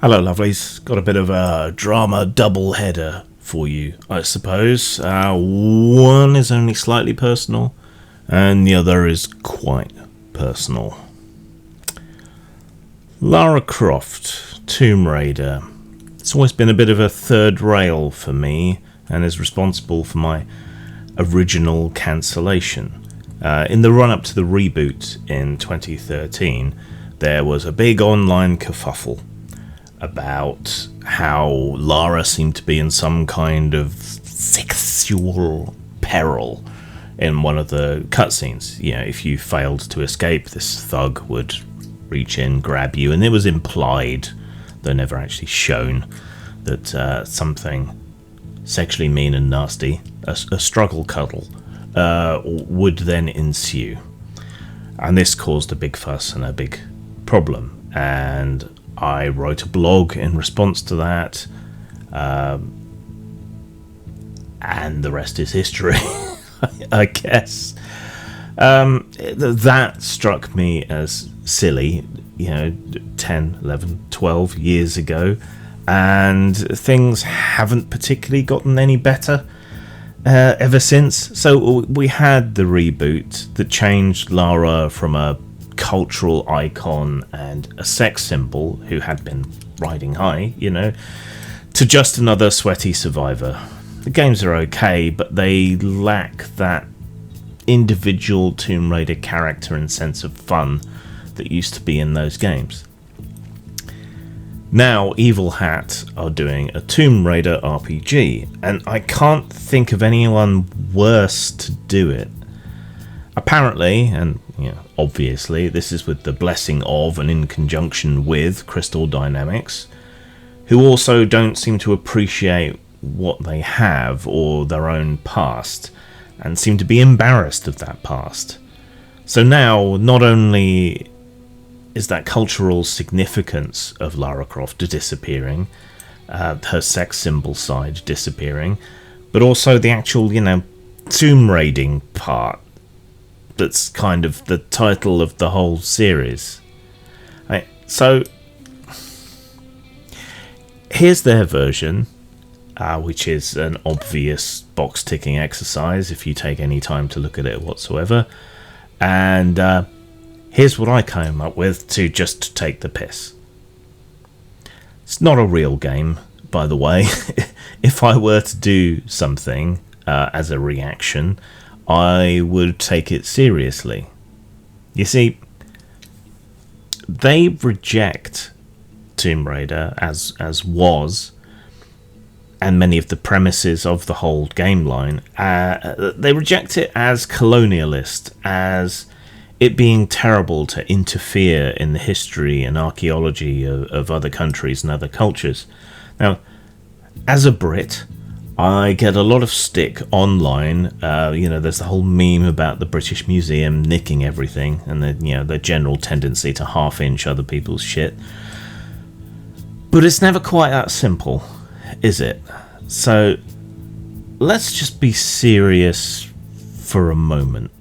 Hello, lovelies. Got a bit of a drama double header for you, I suppose. One is only slightly personal, and the other is quite personal. Lara Croft, Tomb Raider. It's always been a bit of a third rail for me, and is responsible for my original cancellation. In the run-up to the reboot in 2013, there was a big online kerfuffle about how Lara seemed to be in some kind of sexual peril in one of the cutscenes. You know, if you failed to escape, this thug would reach in, grab you, and it was implied, though never actually shown, that something sexually mean and nasty, a struggle cuddle, would then ensue. And this caused a big fuss and a big problem, and I wrote a blog in response to that, and the rest is history, I guess. That struck me as silly, 10, 11, 12 years ago, and things haven't particularly gotten any better ever since. So we had the reboot that changed Lara from a cultural icon and a sex symbol who had been riding high, to just another sweaty survivor. The games are okay, but they lack that individual Tomb Raider character and sense of fun that used to be in those games. Now Evil Hat are doing a Tomb Raider RPG, and I can't think of anyone worse to do it. Apparently, and obviously, this is with the blessing of and in conjunction with Crystal Dynamics, who also don't seem to appreciate what they have or their own past, and seem to be embarrassed of that past. So now, not only is that cultural significance of Lara Croft disappearing, her sex symbol side disappearing, but also the actual, tomb raiding part. That's kind of the title of the whole series. So here's their version, which is an obvious box-ticking exercise if you take any time to look at it whatsoever. And here's what I came up with to just take the piss. It's not a real game, by the way. If I were to do something as a reaction, I would take it seriously. You see, they reject Tomb Raider as was, and many of the premises of the whole game line. They reject it as colonialist, as it being terrible to interfere in the history and archaeology of other countries and other cultures. Now, as a Brit, I get a lot of stick online. There's the whole meme about the British Museum nicking everything, and the general tendency to half-inch other people's shit. But it's never quite that simple, is it? So let's just be serious for a moment.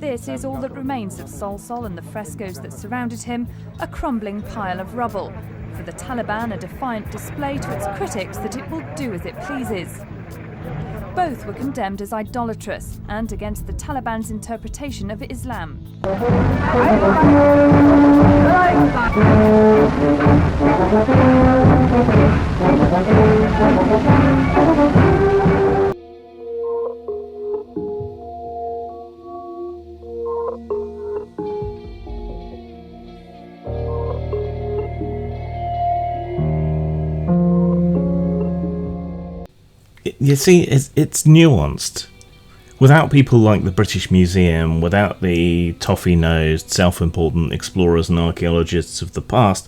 This is all that remains of Sol and the frescoes that surrounded him, a crumbling pile of rubble. For the Taliban, a defiant display to its critics that it will do as it pleases. Both were condemned as idolatrous and against the Taliban's interpretation of Islam. You see, it's nuanced. Without people like the British Museum, without the toffee-nosed, self-important explorers and archaeologists of the past,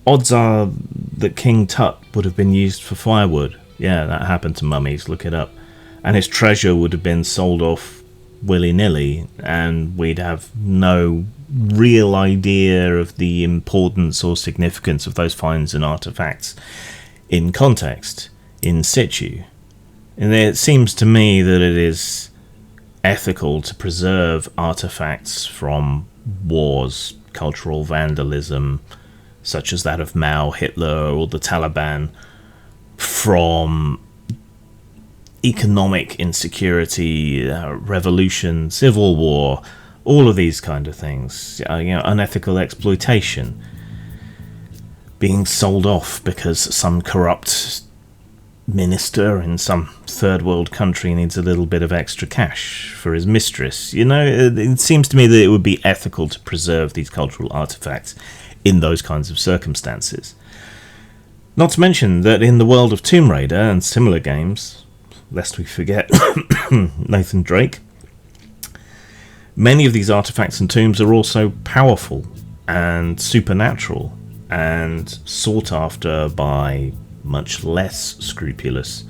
odds are that King Tut would have been used for firewood. Yeah, that happened to mummies, look it up. And his treasure would have been sold off willy-nilly, and we'd have no real idea of the importance or significance of those finds and artifacts in context, in situ. And it seems to me that it is ethical to preserve artifacts from wars, cultural vandalism, such as that of Mao, Hitler, or the Taliban, from economic insecurity, revolution, civil war, all of these kind of things, unethical exploitation, being sold off because some corrupt minister in some third world country needs a little bit of extra cash for his mistress. It seems to me that it would be ethical to preserve these cultural artifacts in those kinds of circumstances. Not to mention that in the world of Tomb Raider and similar games, lest we forget Nathan Drake, many of these artifacts and tombs are also powerful and supernatural and sought after by much less scrupulous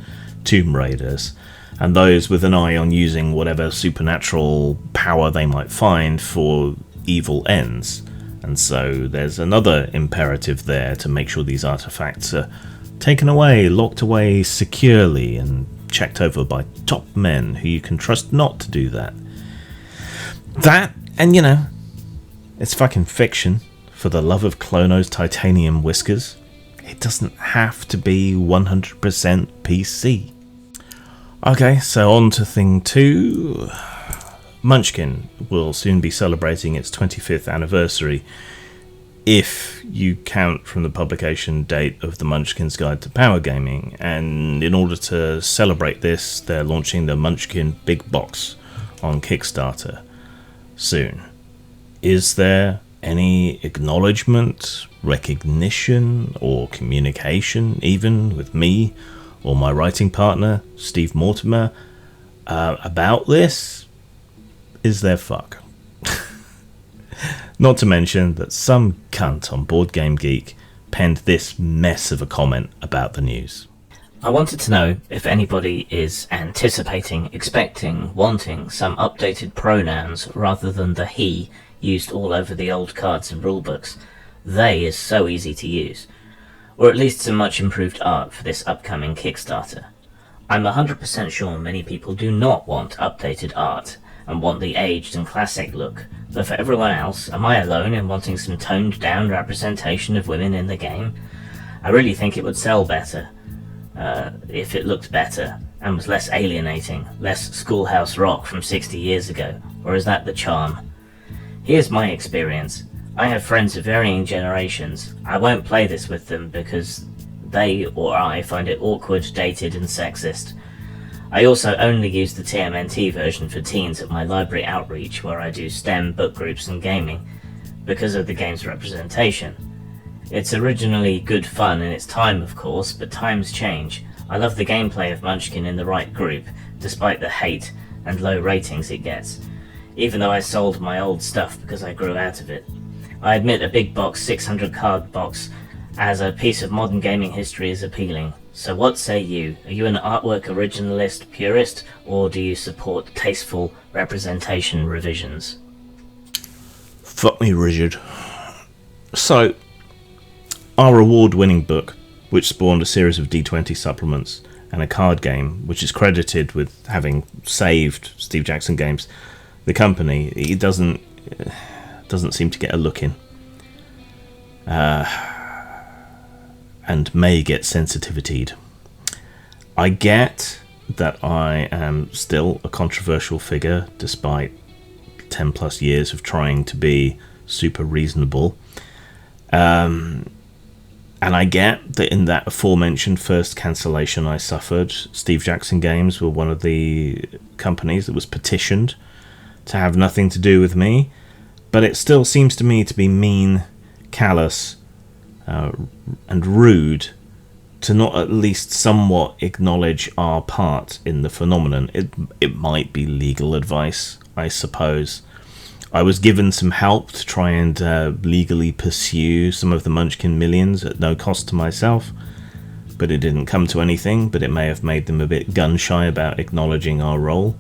tomb raiders and those with an eye on using whatever supernatural power they might find for evil ends. And so there's another imperative there to make sure these artifacts are taken away, locked away securely, and checked over by top men who you can trust not to do that. That, and it's fucking fiction. For the love of Klono's titanium whiskers, it doesn't have to be 100% PC. Okay, so on to thing 2. Munchkin will soon be celebrating its 25th anniversary, if you count from the publication date of the Munchkin's Guide to Power Gaming, and in order to celebrate this, they're launching the Munchkin Big Box on Kickstarter soon. Is there any acknowledgement, recognition, or communication, even with me or my writing partner, Steve Mortimer, about this? Is there fuck? Not to mention that some cunt on Board Game Geek penned this mess of a comment about the news. I wanted to know if anybody is anticipating, expecting, wanting some updated pronouns rather than the he used all over the old cards and rulebooks. They is so easy to use. Or at least some much improved art for this upcoming Kickstarter. I'm 100% sure many people do not want updated art and want the aged and classic look, but for everyone else, am I alone in wanting some toned down representation of women in the game? I really think it would sell better if it looked better and was less alienating, less Schoolhouse Rock from 60 years ago, or is that the charm? Here's my experience. I have friends of varying generations. I won't play this with them because they or I find it awkward, dated and sexist. I also only use the TMNT version for teens at my library outreach where I do STEM, book groups and gaming because of the game's representation. It's originally good fun in its time, of course, but times change. I love the gameplay of Munchkin in the right group, despite the hate and low ratings it gets, even though I sold my old stuff because I grew out of it. I admit a big box 600 card box as a piece of modern gaming history is appealing. So what say you? Are you an artwork originalist purist, or do you support tasteful representation revisions? Fuck me rigid. So, our award-winning book, which spawned a series of D20 supplements and a card game, which is credited with having saved Steve Jackson Games, the company, it doesn't seem to get a look in. And may get sensitivity'd. I get that I am still a controversial figure, despite 10 plus years of trying to be super reasonable. And I get that in that aforementioned first cancellation I suffered, Steve Jackson Games were one of the companies that was petitioned to have nothing to do with me, but it still seems to me to be mean, callous, and rude to not at least somewhat acknowledge our part in the phenomenon. It might be legal advice, I suppose. I was given some help to try and legally pursue some of the Munchkin millions at no cost to myself, but it didn't come to anything, but it may have made them a bit gun-shy about acknowledging our role.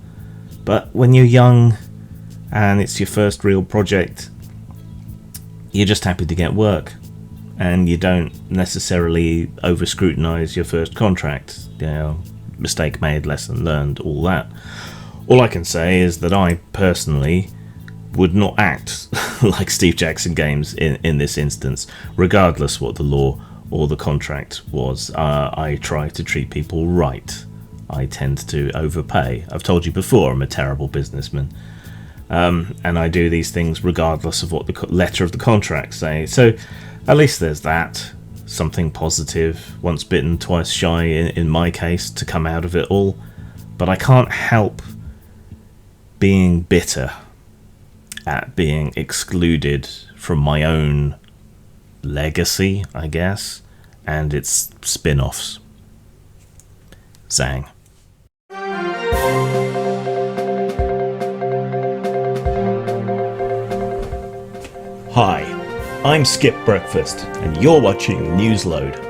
But when you're young and it's your first real project, you're just happy to get work. And you don't necessarily over-scrutinise your first contract. Mistake made, lesson learned, all that. All I can say is that I, personally, would not act like Steve Jackson Games in this instance, regardless what the law or the contract was. I try to treat people right. I tend to overpay. I've told you before, I'm a terrible businessman. And I do these things regardless of what the letter of the contract say. So at least there's that. Something positive, once bitten, twice shy in my case, to come out of it all. But I can't help being bitter at being excluded from my own legacy, I guess, and its spin-offs. Zang. Hi, I'm Skip Breakfast, and you're watching Newsload.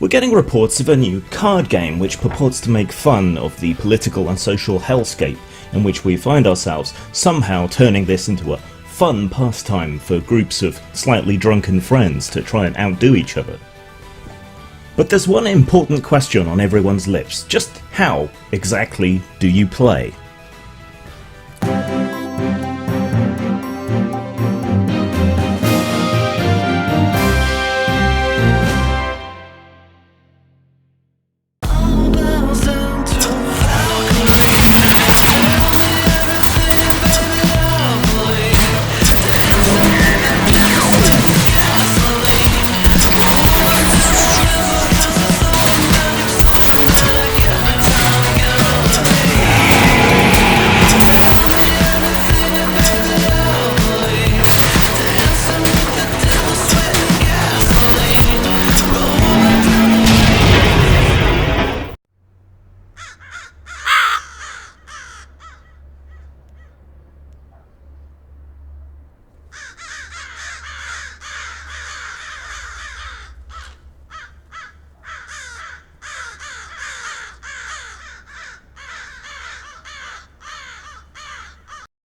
We're getting reports of a new card game which purports to make fun of the political and social hellscape in which we find ourselves, somehow turning this into a fun pastime for groups of slightly drunken friends to try and outdo each other. But there's one important question on everyone's lips: just how exactly do you play?